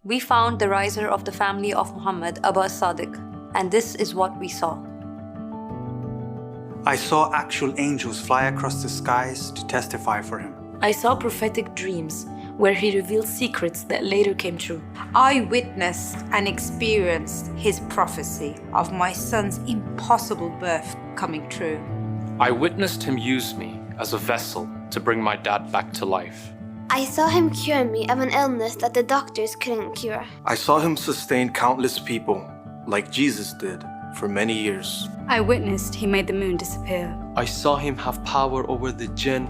We found the riser of the family of Muhammad, Abbas Sadiq, and this is what we saw. I saw actual angels fly across the skies to testify for him. I saw prophetic dreams where he revealed secrets that later came true. I witnessed and experienced his prophecy of my son's impossible birth coming true. I witnessed him use me as a vessel to bring my dad back to life. I saw him cure me of an illness that the doctors couldn't cure. I saw him sustain countless people, like Jesus did, for many years. I witnessed he made the moon disappear. I saw him have power over the jinn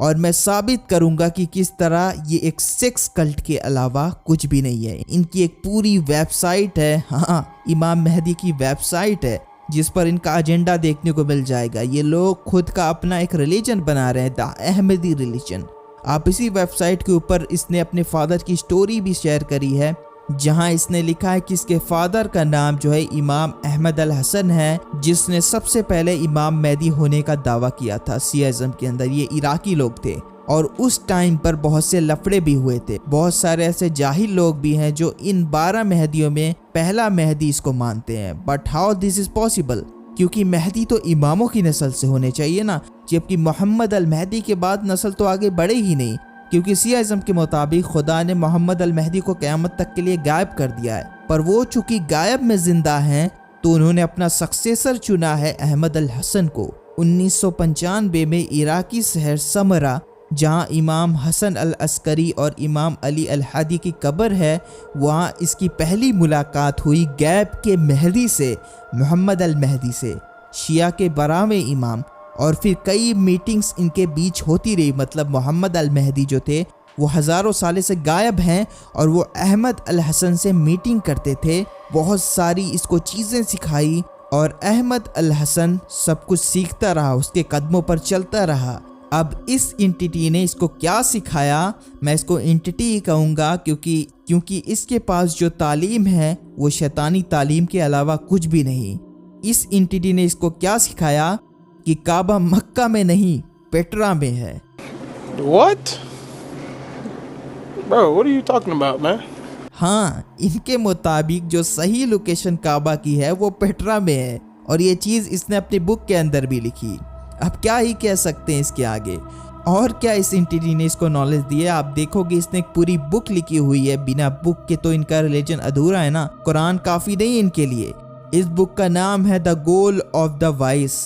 اور میں ثابت کروں گا کہ کس طرح یہ ایک sex cult کے علاوہ کچھ بھی نہیں ہے. ان کی ایک پوری ویب سائٹ ہے, ہاں امام مہدی کی ویب سائٹ ہے, جس پر ان کا ایجنڈا دیکھنے کو مل جائے گا. یہ لوگ خود کا اپنا ایک ریلیجن بنا رہے ہیں, دا احمدی ریلیجن. آپ اسی ویب سائٹ کے اوپر اس نے اپنے فادر کی سٹوری بھی شیئر کری ہے, جہاں اس نے لکھا ہے کہ اس کے فادر کا نام جو ہے امام احمد الحسن ہے, جس نے سب سے پہلے امام مہدی ہونے کا دعویٰ کیا تھا سیاازم کے اندر. یہ عراقی لوگ تھے اور اس ٹائم پر بہت سے لفڑے بھی ہوئے تھے. بہت سارے ایسے جاہل لوگ بھی ہیں جو ان 12 مہدیوں میں پہلا مہدی اس کو مانتے ہیں. But how this is possible? کیونکہ مہدی تو اماموں کی نسل سے ہونے چاہیے نا, جبکہ محمد المہدی کے بعد نسل تو آگے بڑھے ہی نہیں, کیونکہ سیاازم کے مطابق خدا نے محمد المہدی کو قیامت تک کے لیے غائب کر دیا ہے. پر وہ چونکہ غائب میں زندہ ہیں تو انہوں نے اپنا سکسیسر چنا ہے احمد الحسن کو. 1995 میں عراقی شہر سمرہ, جہاں امام حسن العسکری اور امام علی الحادی کی قبر ہے, وہاں اس کی پہلی ملاقات ہوئی غیب کے مہدی سے, محمد المہدی سے, شیعہ کے 12ویں امام. اور پھر کئی میٹنگز ان کے بیچ ہوتی رہی. مطلب محمد المہدی جو تھے وہ ہزاروں سالے سے غائب ہیں اور وہ احمد الحسن سے میٹنگ کرتے تھے, بہت ساری اس کو چیزیں سکھائی, اور احمد الحسن سب کچھ سیکھتا رہا, اس کے قدموں پر چلتا رہا. اب اس انٹیٹی نے اس کو کیا سکھایا, میں اس کو انٹیٹی ہی کہوں گا کیونکہ اس کے پاس جو تعلیم ہے وہ شیطانی تعلیم کے علاوہ کچھ بھی نہیں. اس انٹیٹی نے اس کو کیا سکھایا کہ کعبہ مکہ میں نہیں پیٹرا میں ہے. What? Bro, what are you talking about, man? ہاں, ان کے مطابق جو صحیح لوکیشن کعبہ کی ہے وہ پیٹرا میں ہے, اور یہ چیز اس نے اپنی بک کے اندر بھی لکھی. اب کیا ہی کہہ سکتے ہیں اس کے آگے, اور کیا اس انٹیٹی نے اس کو نالج دی ہے. آپ دیکھو گے اس نے ایک پوری بک لکھی ہوئی ہے, بنا بک کے تو ان کا ریلیجن ادھورا ہے نا, قرآن کافی نہیں ان کے لیے. اس بک کا نام ہے the goal of the voice,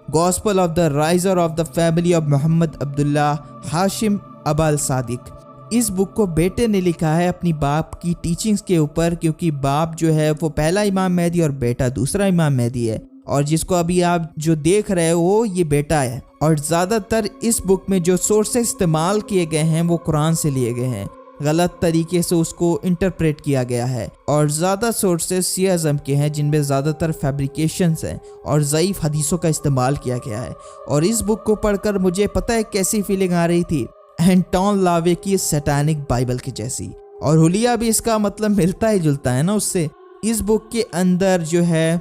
gospel of the riser of the family of Muhammad Abdullah Hashim ابا الصادق. اس بک کو بیٹے نے لکھا ہے اپنی باپ کی ٹیچنگز کے اوپر, کیونکہ باپ جو ہے وہ پہلا امام مہدی اور بیٹا دوسرا امام مہدی ہے, اور جس کو ابھی آپ جو دیکھ رہے ہو یہ بیٹا ہے. اور زیادہ تر اس بک میں جو سورسز استعمال کیے گئے ہیں وہ قرآن سے لیے گئے ہیں, غلط طریقے سے اس کو انٹرپریٹ کیا گیا ہے, اور زیادہ سورسز سیاازم کے ہیں جن میں زیادہ تر فیبریکیشنز ہیں اور ضعیف حدیثوں کا استعمال کیا گیا ہے. اور اس بک کو پڑھ کر مجھے پتہ ہے کیسی فیلنگ آ رہی تھی, اینٹون لاوے کی سیٹانک بائبل کی جیسی, اور حلیہ بھی اس کا مطلب ملتا ہی جلتا ہے نا اس سے. اس بک کے اندر جو ہے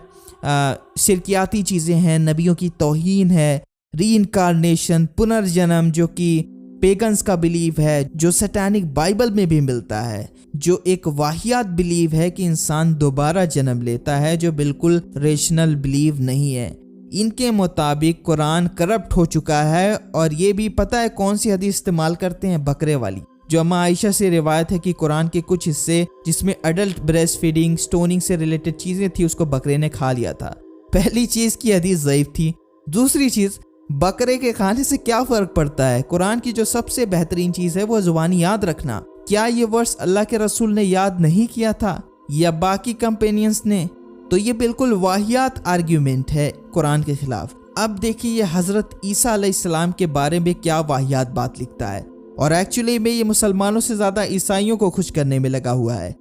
شرکیاتی چیزیں ہیں, نبیوں کی توہین ہے, ری انکارنیشن, پنرجنم جو کہ پیگنز کا بلیف ہے, جو سیٹانک بائبل میں بھی ملتا ہے, جو ایک واہیات بلیف ہے کہ انسان دوبارہ جنم لیتا ہے, جو بالکل ریشنل بلیف نہیں ہے. ان کے مطابق قرآن کرپٹ ہو چکا ہے, اور یہ بھی پتہ ہے کون سی حدیث استعمال کرتے ہیں, بکرے والی, جو اماں عائشہ سے روایت ہے کہ قرآن کے کچھ حصے جس میں ایڈلٹ بریسٹ فیڈنگ, سٹوننگ سے ریلیٹڈ چیزیں تھی, اس کو بکرے نے کھا لیا تھا. پہلی چیز کی حدیث ضعیف تھی. دوسری چیز, بکرے کے کھانے سے کیا فرق پڑتا ہے؟ قرآن کی جو سب سے بہترین چیز ہے وہ زبانی یاد رکھنا. کیا یہ ورس اللہ کے رسول نے یاد نہیں کیا تھا یا باقی کمپینینز نے؟ تو یہ بالکل واہیات آرگیومنٹ ہے قرآن کے خلاف. اب دیکھیے یہ حضرت عیسیٰ علیہ السلام کے بارے میں کیا واہیات بات لکھتا ہے, اور ایکچولی میں یہ مسلمانوں سے زیادہ عیسائیوں کو خوش کرنے میں لگا ہوا ہے.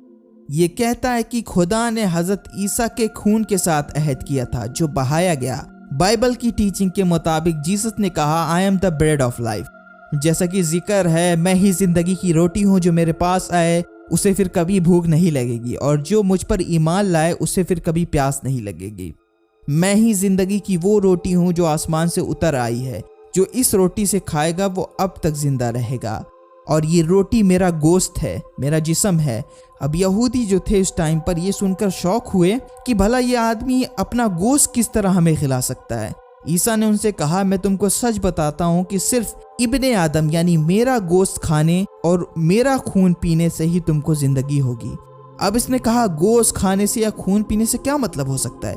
یہ کہتا ہے کہ خدا نے حضرت عیسیٰ کے خون کے ساتھ عہد کیا تھا جو بہایا گیا. بائبل کی ٹیچنگ کے مطابق جیسس نے کہا I am the bread of life, جیسا کہ ذکر ہے میں ہی زندگی کی روٹی ہوں, جو میرے پاس آئے اسے پھر کبھی بھوک نہیں لگے گی, اور جو مجھ پر ایمان لائے اسے پھر کبھی پیاس نہیں لگے گی. میں ہی زندگی کی وہ روٹی ہوں جو آسمان سے اتر آئی ہے, جو اس روٹی سے کھائے گا وہ اب تک زندہ رہے گا, اور یہ روٹی میرا گوشت ہے, میرا جسم ہے. اب یہودی جو تھے اس ٹائم پر یہ سن کر شوق ہوئے کہ بھلا یہ آدمی اپنا گوشت کس طرح ہمیں کھلا سکتا ہے. عیسیٰ نے ان سے کہا میں تم کو سچ بتاتا ہوں کہ صرف ابن آدم یعنی میرا گوشت کھانے اور میرا خون پینے سے ہی تم کو زندگی ہوگی. اب اس نے کہا گوشت کھانے سے یا خون پینے سے کیا مطلب ہو سکتا ہے؟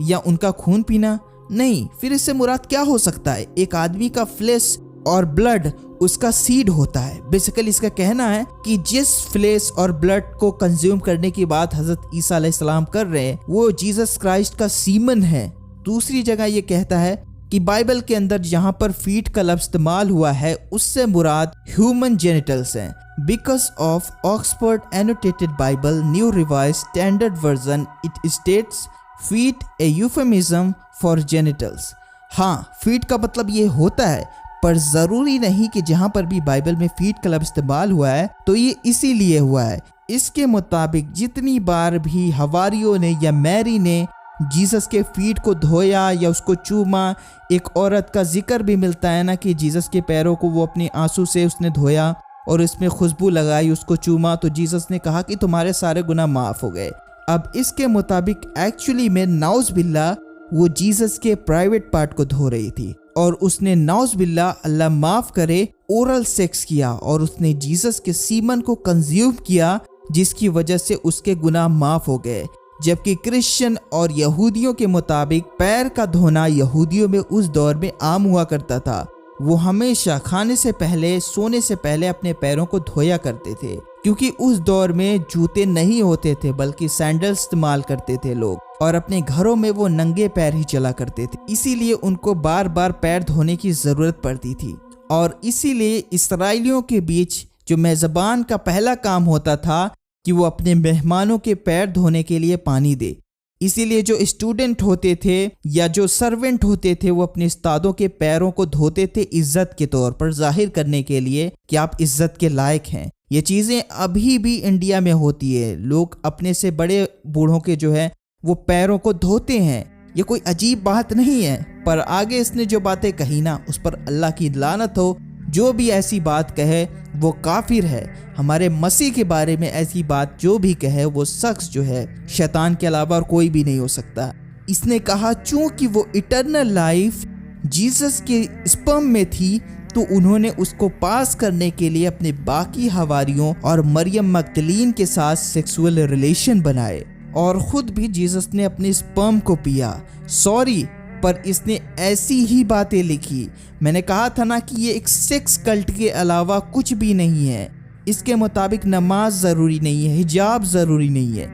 یا ان کا خون پینا؟ نہیں. پھر اس سے مراد کیا ہو سکتا ہے؟ ایک آدمی کا فلیش اور بلڈ اس کا سیڈ ہوتا ہے. بیسیکلی اس کا کہنا ہے کہ جس فلیش اور بلڈ کو کنزیوم کرنے کی بات حضرت عیسیٰ علیہ السلام کر رہے ہیں وہ جیزس کرائسٹ کا سیمن ہے. دوسری جگہ یہ کہتا ہے کہ بائبل کے اندر جہاں پر فیٹ کا لفظ استعمال ہوا ہے اس سے مراد ہیومن جینیٹلز ہیں. Because of Oxford Annotated Bible New Revised Standard Version it states feet a euphemism for genitals. ہاں فیٹ کا مطلب یہ ہوتا ہے پر ضروری نہیں کہ جہاں پر بھی بائبل میں فیٹ کا لفظ استعمال ہوا ہے تو یہ اسی لیے ہوا ہے. اس کے مطابق جتنی بار بھی حواریوں نے یا میری نے جیسس کے فیٹ کو دھویا یا اس کو چوما, ایک عورت کا ذکر بھی ملتا ہے نا کہ جیسس کے پیروں کو وہ اپنے آنسو سے اس نے دھویا اور اس میں خوشبو لگائی, اس کو چوما, تو جیسس نے کہا کہ تمہارے سارے گناہ معاف ہو گئے. اب اس کے مطابق ایکچولی میں نعوذ باللہ وہ جیسس کے پرائیویٹ پارٹ کو دھو رہی تھی اور اس نے نعوذ باللہ اللہ معاف کرے اورل سیکس کیا اور اس نے جیسس کے سیمن کو کنزیوم کیا جس کی وجہ سے اس کے گناہ معاف ہو گئے. جبکہ کرسچن اور یہودیوں کے مطابق پیر کا دھونا یہودیوں میں اس دور میں عام ہوا کرتا تھا. وہ ہمیشہ کھانے سے پہلے سونے سے پہلے اپنے پیروں کو دھویا کرتے تھے کیونکہ اس دور میں جوتے نہیں ہوتے تھے بلکہ سینڈل استعمال کرتے تھے لوگ, اور اپنے گھروں میں وہ ننگے پیر ہی چلا کرتے تھے. اسی لیے ان کو بار بار پیر دھونے کی ضرورت پڑتی تھی اور اسی لیے اسرائیلیوں کے بیچ جو میزبان کا پہلا کام ہوتا تھا کہ وہ اپنے مہمانوں کے پیر دھونے کے لیے پانی دے. اسی لیے جو اسٹوڈنٹ ہوتے تھے یا جو سرونٹ ہوتے تھے وہ اپنے استادوں کے پیروں کو دھوتے تھے عزت کے طور پر, ظاہر کرنے کے لیے کہ آپ عزت کے لائق ہیں. یہ چیزیں ابھی بھی انڈیا میں ہوتی ہے, لوگ اپنے سے بڑے بوڑھوں کے جو ہے وہ پیروں کو دھوتے ہیں. یہ کوئی عجیب بات نہیں ہے, پر آگے اس نے جو باتیں کہی نا اس پر اللہ کی لعنت ہو. جو بھی ایسی بات کہے وہ کافر ہے. ہمارے مسیح کے بارے میں ایسی بات جو بھی کہے وہ شخص جو ہے شیطان کے علاوہ اور کوئی بھی نہیں ہو سکتا. اس نے کہا چونکہ وہ اٹرنل لائف جیسس کے اسپرم میں تھی تو انہوں نے اس کو پاس کرنے کے لیے اپنے باقی حواریوں اور مریم مگدلین کے ساتھ سیکسول ریلیشن بنائے اور خود بھی جیسس نے اپنے اسپرم کو پیا. سوری پر اس نے ایسی ہی باتیں لکھی. میں نے کہا تھا نا کہ یہ ایک سیکس کلٹ کے علاوہ کچھ بھی نہیں ہے. اس کے مطابق نماز ضروری نہیں ہے, حجاب ضروری نہیں ہے.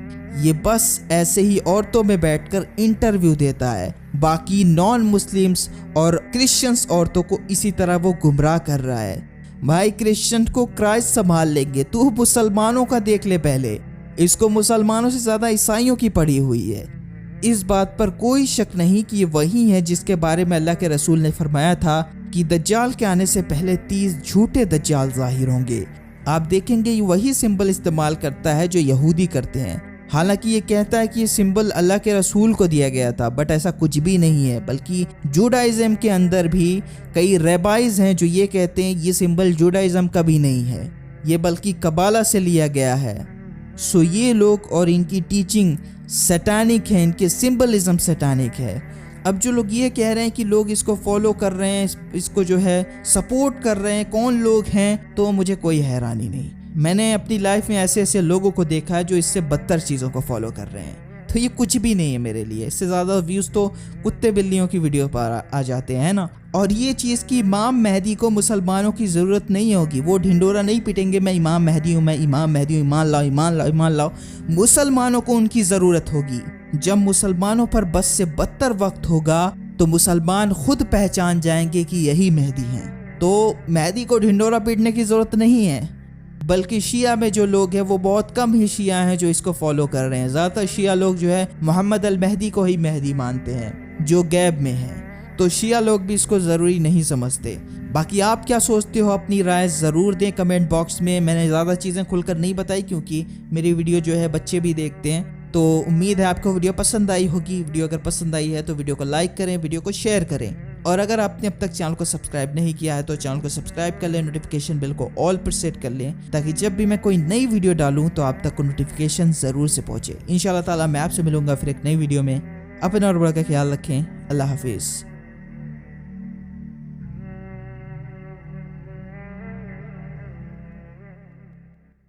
یہ بس ایسے ہی عورتوں میں بیٹھ کر انٹرویو دیتا ہے. باقی نان مسلمز اور کرسچنز عورتوں کو اسی طرح وہ گمراہ کر رہا ہے. بھائی کرسچن کو کرائسٹ سنبھال لیں گے, تو مسلمانوں کا دیکھ لے پہلے. اس کو مسلمانوں سے زیادہ عیسائیوں کی پڑی ہوئی ہے. اس بات پر کوئی شک نہیں کہ یہ وہی ہے جس کے بارے میں اللہ کے رسول نے فرمایا تھا کہ دجال کے آنے سے پہلے 30 جھوٹے دجال ظاہر ہوں گے. آپ دیکھیں گے یہ وہی سمبل استعمال کرتا ہے جو یہودی کرتے ہیں. حالانکہ یہ کہتا ہے کہ یہ سمبل اللہ کے رسول کو دیا گیا تھا, بٹ ایسا کچھ بھی نہیں ہے. بلکہ جوڈائزم کے اندر بھی کئی ریبائز ہیں جو یہ کہتے ہیں یہ سمبل جوڈائزم کا بھی نہیں ہے, یہ بلکہ قبالہ سے لیا گیا ہے. سو یہ لوگ اور ان کی ٹیچنگ سیٹانک ہے, ان کے سمبلزم سیٹانک ہے. اب جو لوگ یہ کہہ رہے ہیں کہ لوگ اس کو فالو کر رہے ہیں, اس کو جو ہے سپورٹ کر رہے ہیں, کون لوگ ہیں, تو مجھے کوئی حیرانی نہیں. میں نے اپنی لائف میں ایسے ایسے لوگوں کو دیکھا ہے جو اس سے بدتر چیزوں کو فالو کر رہے ہیں. تو یہ کچھ بھی نہیں ہے میرے لیے. اس سے زیادہ ویوز تو کتے بلیوں کی ویڈیو پر آ جاتے ہیں نا. اور یہ چیز کہ امام مہدی کو مسلمانوں کی ضرورت نہیں ہوگی, وہ ڈھنڈورا نہیں پیٹیں گے میں امام مہدی ہوں, میں امام مہدی ہوں, ایمان لاؤ ایمان لاؤ ایمان لاؤ. مسلمانوں کو ان کی ضرورت ہوگی. جب مسلمانوں پر بس سے بدتر وقت ہوگا تو مسلمان خود پہچان جائیں گے کہ یہی مہدی ہیں. تو مہدی کو ڈھنڈورا پیٹنے کی ضرورت نہیں ہے. بلکہ شیعہ میں جو لوگ ہیں وہ بہت کم ہی شیعہ ہیں جو اس کو فالو کر رہے ہیں. زیادہ تر شیعہ لوگ جو ہے محمد المہدی کو ہی مہدی مانتے ہیں جو غیب میں ہیں. تو شیعہ لوگ بھی اس کو ضروری نہیں سمجھتے. باقی آپ کیا سوچتے ہو اپنی رائے ضرور دیں کمنٹ باکس میں. میں نے زیادہ چیزیں کھل کر نہیں بتائی کیونکہ میری ویڈیو جو ہے بچے بھی دیکھتے ہیں. تو امید ہے آپ کو ویڈیو پسند آئی ہوگی. ویڈیو اگر پسند آئی ہے تو ویڈیو کو لائک کریں, ویڈیو کو شیئر کریں, اور اگر آپ نے اب تک چینل کو سبسکرائب نہیں کیا ہے تو چینل کو سبسکرائب کر لیں, نوٹیفیکیشن بیل کو آل پر سیٹ کر لیں تاکہ جب بھی میں کوئی نئی ویڈیو ڈالوں تو آپ تک کو نوٹیفیکیشن ضرور سے پہنچے. انشاءاللہ تعالی میں آپ سے ملوں گا پھر ایک نئی ویڈیو میں. اپنا اور بڑا کا خیال رکھیں. اللہ حافظ.